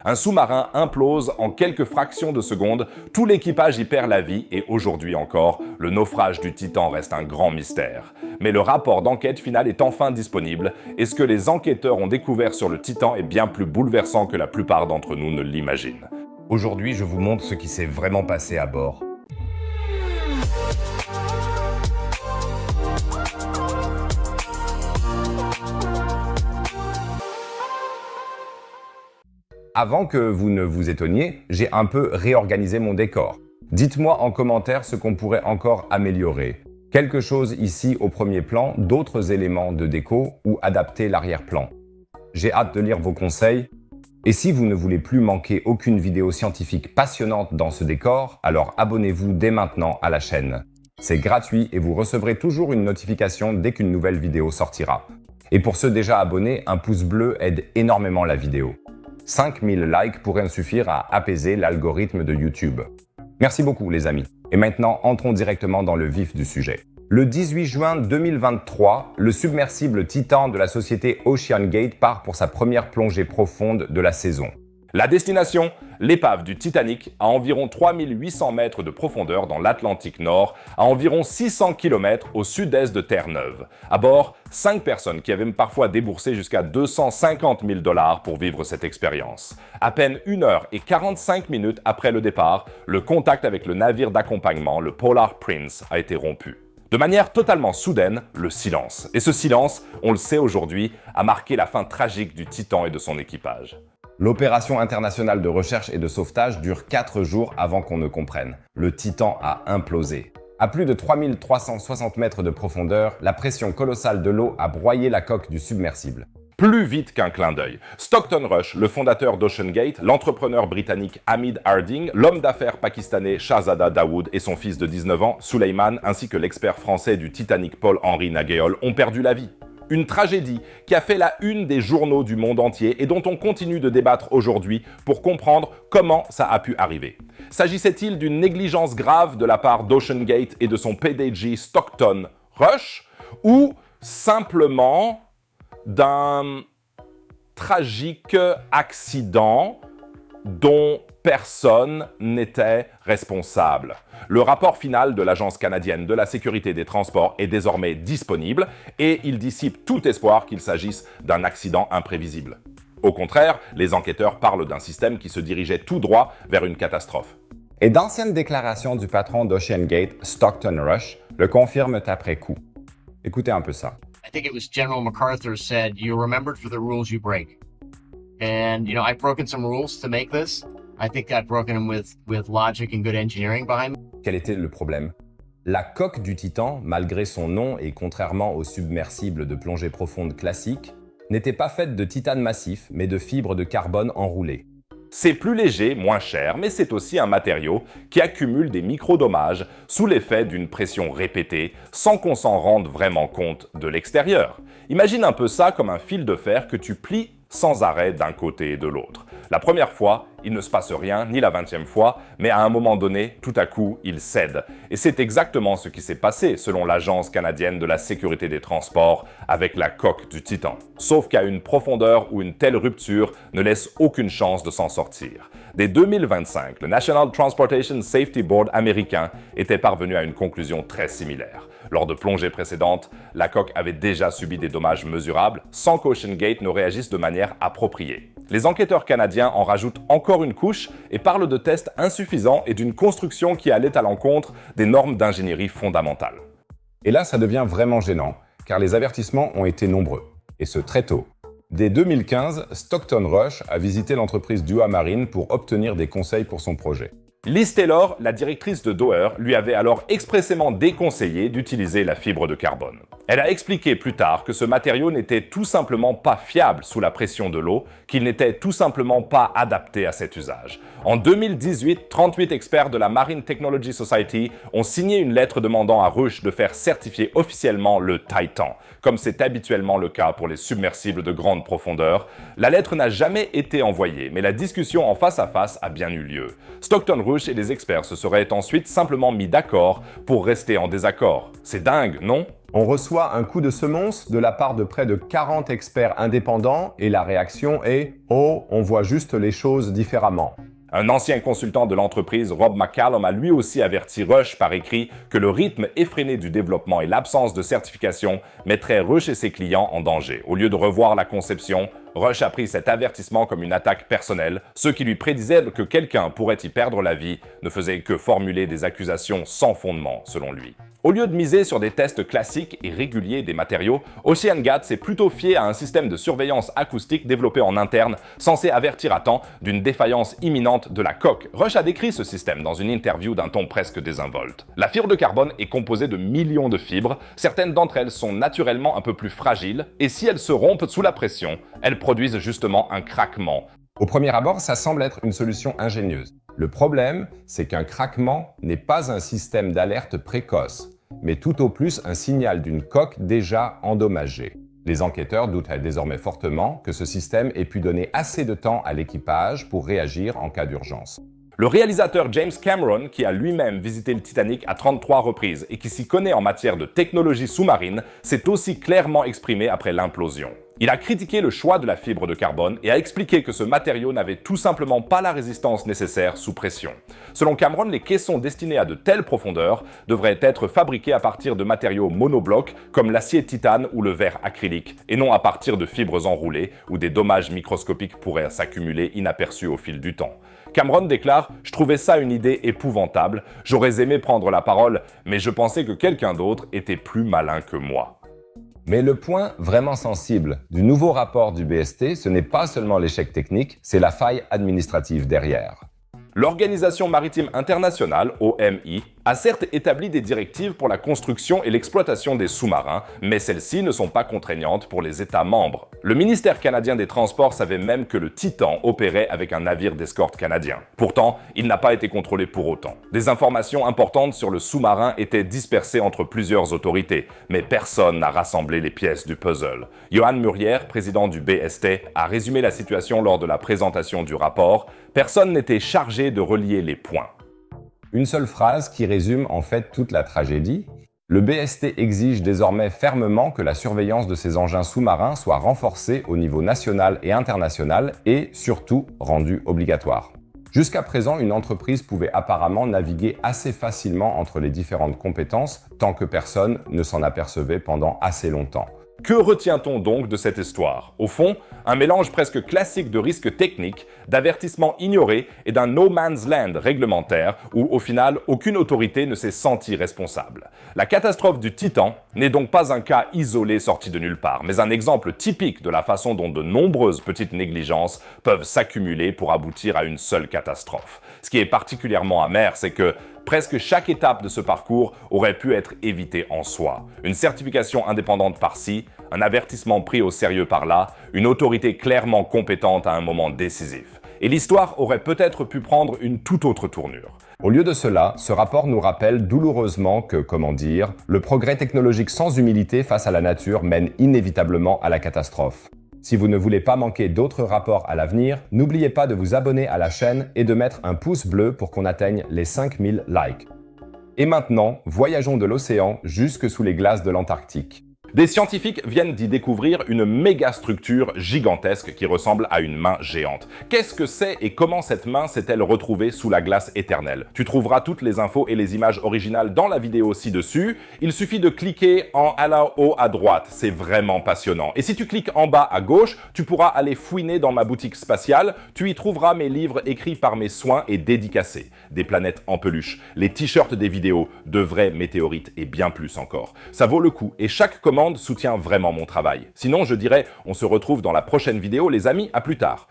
Un sous-marin implose en quelques fractions de secondes, tout l'équipage y perd la vie et aujourd'hui encore, le naufrage du Titan reste un grand mystère. Mais le rapport d'enquête final est enfin disponible et ce que les enquêteurs ont découvert sur le Titan est bien plus bouleversant que la plupart d'entre nous ne l'imaginent. Aujourd'hui, je vous montre ce qui s'est vraiment passé à bord. Avant que vous ne vous étonniez, j'ai un peu réorganisé mon décor. Dites-moi en commentaire ce qu'on pourrait encore améliorer. Quelque chose ici au premier plan, d'autres éléments de déco ou adapter l'arrière-plan. J'ai hâte de lire vos conseils. Et si vous ne voulez plus manquer aucune vidéo scientifique passionnante dans ce décor, alors abonnez-vous dès maintenant à la chaîne. C'est gratuit et vous recevrez toujours une notification dès qu'une nouvelle vidéo sortira. Et pour ceux déjà abonnés, un pouce bleu aide énormément la vidéo. 5000 likes pourraient suffire à apaiser l'algorithme de YouTube. Merci beaucoup les amis. Et maintenant, entrons directement dans le vif du sujet. Le 18 juin 2023, le submersible Titan de la société OceanGate part pour sa première plongée profonde de la saison. La destination, l'épave du Titanic, à environ 3800 mètres de profondeur dans l'Atlantique Nord, à environ 600 km au sud-est de Terre-Neuve. À bord, 5 personnes qui avaient parfois déboursé jusqu'à 250 000 $ pour vivre cette expérience. À peine 1h45 après le départ, le contact avec le navire d'accompagnement, le Polar Prince, a été rompu. De manière totalement soudaine, le silence. Et ce silence, on le sait aujourd'hui, a marqué la fin tragique du Titan et de son équipage. L'opération internationale de recherche et de sauvetage dure 4 jours avant qu'on ne comprenne. Le Titan a implosé. À plus de 3360 mètres de profondeur, la pression colossale de l'eau a broyé la coque du submersible. Plus vite qu'un clin d'œil. Stockton Rush, le fondateur d'OceanGate, l'entrepreneur britannique Hamid Harding, l'homme d'affaires pakistanais Shahzada Dawood et son fils de 19 ans, Suleyman, ainsi que l'expert français du Titanic Paul-Henri Naguéol ont perdu la vie. Une tragédie qui a fait la une des journaux du monde entier et dont on continue de débattre aujourd'hui pour comprendre comment ça a pu arriver. S'agissait-il d'une négligence grave de la part d'OceanGate et de son PDG Stockton Rush ou simplement d'un tragique accident dont personne n'était responsable? Le rapport final de l'Agence canadienne de la sécurité des transports est désormais disponible et il dissipe tout espoir qu'il s'agisse d'un accident imprévisible. Au contraire, les enquêteurs parlent d'un système qui se dirigeait tout droit vers une catastrophe. Et d'anciennes déclarations du patron d'OceanGate, Stockton Rush, le confirment après coup. Écoutez un peu ça. I think it was General MacArthur said, "You're remembered for the rules you break." And, I've broken some rules to make this. I think I've broken them with logic and good engineering behind me. Quel était le problème? La coque du Titan, malgré son nom et contrairement au submersible de plongée profonde classique, n'était pas faite de titane massif, mais de fibres de carbone enroulées. C'est plus léger, moins cher, mais c'est aussi un matériau qui accumule des micro-dommages sous l'effet d'une pression répétée sans qu'on s'en rende vraiment compte de l'extérieur. Imagine un peu ça comme un fil de fer que tu plies sans arrêt d'un côté et de l'autre. La première fois, il ne se passe rien, ni la 20e fois, mais à un moment donné, tout à coup, il cède. Et c'est exactement ce qui s'est passé selon l'Agence canadienne de la sécurité des transports avec la coque du Titan. Sauf qu'à une profondeur où une telle rupture ne laisse aucune chance de s'en sortir. Dès 2025, le National Transportation Safety Board américain était parvenu à une conclusion très similaire. Lors de plongées précédentes, la coque avait déjà subi des dommages mesurables sans qu'OceanGate ne réagisse de manière appropriée. Les enquêteurs canadiens en rajoutent encore une couche et parlent de tests insuffisants et d'une construction qui allait à l'encontre des normes d'ingénierie fondamentales. Et là, ça devient vraiment gênant, car les avertissements ont été nombreux, et ce très tôt. Dès 2015, Stockton Rush a visité l'entreprise Dua Marine pour obtenir des conseils pour son projet. Liz Taylor, la directrice de Doher, lui avait alors expressément déconseillé d'utiliser la fibre de carbone. Elle a expliqué plus tard que ce matériau n'était tout simplement pas fiable sous la pression de l'eau, qu'il n'était tout simplement pas adapté à cet usage. En 2018, 38 experts de la Marine Technology Society ont signé une lettre demandant à Rush de faire certifier officiellement le Titan, comme c'est habituellement le cas pour les submersibles de grande profondeur. La lettre n'a jamais été envoyée, mais la discussion en face à face a bien eu lieu. Stockton Rush et les experts se seraient ensuite simplement mis d'accord pour rester en désaccord. C'est dingue, non? On reçoit un coup de semonce de la part de près de 40 experts indépendants et la réaction est « Oh, on voit juste les choses différemment ». Un ancien consultant de l'entreprise, Rob McCallum, a lui aussi averti Rush par écrit que le rythme effréné du développement et l'absence de certification mettraient Rush et ses clients en danger. Au lieu de revoir la conception, Rush a pris cet avertissement comme une attaque personnelle. Ceux qui lui prédisaient que quelqu'un pourrait y perdre la vie ne faisaient que formuler des accusations sans fondement, selon lui. Au lieu de miser sur des tests classiques et réguliers des matériaux, OceanGAT s'est plutôt fié à un système de surveillance acoustique développé en interne, censé avertir à temps d'une défaillance imminente de la coque. Rush a décrit ce système dans une interview d'un ton presque désinvolte. La fibre de carbone est composée de millions de fibres, certaines d'entre elles sont naturellement un peu plus fragiles, et si elles se rompent sous la pression, elles produisent justement un craquement. Au premier abord, ça semble être une solution ingénieuse. Le problème, c'est qu'un craquement n'est pas un système d'alerte précoce, mais tout au plus un signal d'une coque déjà endommagée. Les enquêteurs doutent désormais fortement que ce système ait pu donner assez de temps à l'équipage pour réagir en cas d'urgence. Le réalisateur James Cameron, qui a lui-même visité le Titanic à 33 reprises et qui s'y connaît en matière de technologie sous-marine, s'est aussi clairement exprimé après l'implosion. Il a critiqué le choix de la fibre de carbone et a expliqué que ce matériau n'avait tout simplement pas la résistance nécessaire sous pression. Selon Cameron, les caissons destinés à de telles profondeurs devraient être fabriqués à partir de matériaux monoblocs comme l'acier titane ou le verre acrylique, et non à partir de fibres enroulées où des dommages microscopiques pourraient s'accumuler inaperçus au fil du temps. Cameron déclare « Je trouvais ça une idée épouvantable, j'aurais aimé prendre la parole, mais je pensais que quelqu'un d'autre était plus malin que moi. » Mais le point vraiment sensible du nouveau rapport du BST, ce n'est pas seulement l'échec technique, c'est la faille administrative derrière. L'Organisation maritime internationale, OMI, a certes établi des directives pour la construction et l'exploitation des sous-marins, mais celles-ci ne sont pas contraignantes pour les États membres. Le ministère canadien des Transports savait même que le Titan opérait avec un navire d'escorte canadien. Pourtant, il n'a pas été contrôlé pour autant. Des informations importantes sur le sous-marin étaient dispersées entre plusieurs autorités, mais personne n'a rassemblé les pièces du puzzle. Johan Murière, président du BST, a résumé la situation lors de la présentation du rapport. Personne n'était chargé de relier les points. Une seule phrase qui résume en fait toute la tragédie. Le BST exige désormais fermement que la surveillance de ces engins sous-marins soit renforcée au niveau national et international et, surtout, rendue obligatoire. Jusqu'à présent, une entreprise pouvait apparemment naviguer assez facilement entre les différentes compétences tant que personne ne s'en apercevait pendant assez longtemps. Que retient-on donc de cette histoire? Au fond, un mélange presque classique de risques techniques, d'avertissements ignorés et d'un no man's land réglementaire où, au final, aucune autorité ne s'est sentie responsable. La catastrophe du Titan n'est donc pas un cas isolé sorti de nulle part, mais un exemple typique de la façon dont de nombreuses petites négligences peuvent s'accumuler pour aboutir à une seule catastrophe. Ce qui est particulièrement amer, c'est que presque chaque étape de ce parcours aurait pu être évitée en soi. Une certification indépendante par-ci, un avertissement pris au sérieux par-là, une autorité clairement compétente à un moment décisif. Et l'histoire aurait peut-être pu prendre une toute autre tournure. Au lieu de cela, ce rapport nous rappelle douloureusement que, le progrès technologique sans humilité face à la nature mène inévitablement à la catastrophe. Si vous ne voulez pas manquer d'autres rapports à l'avenir, n'oubliez pas de vous abonner à la chaîne et de mettre un pouce bleu pour qu'on atteigne les 5000 likes. Et maintenant, voyageons de l'océan jusque sous les glaces de l'Antarctique. Des scientifiques viennent d'y découvrir une méga structure gigantesque qui ressemble à une main géante. Qu'est-ce que c'est et comment cette main s'est-elle retrouvée sous la glace éternelle? Tu trouveras toutes les infos et les images originales dans la vidéo ci-dessus. Il suffit de cliquer en haut à droite, c'est vraiment passionnant. Et si tu cliques en bas à gauche, tu pourras aller fouiner dans ma boutique spatiale. Tu y trouveras mes livres écrits par mes soins et dédicacés. Des planètes en peluche, les t-shirts des vidéos, de vrais météorites et bien plus encore. Ça vaut le coup et chaque commande soutient vraiment mon travail. Sinon, je dirais, on se retrouve dans la prochaine vidéo, les amis, à plus tard.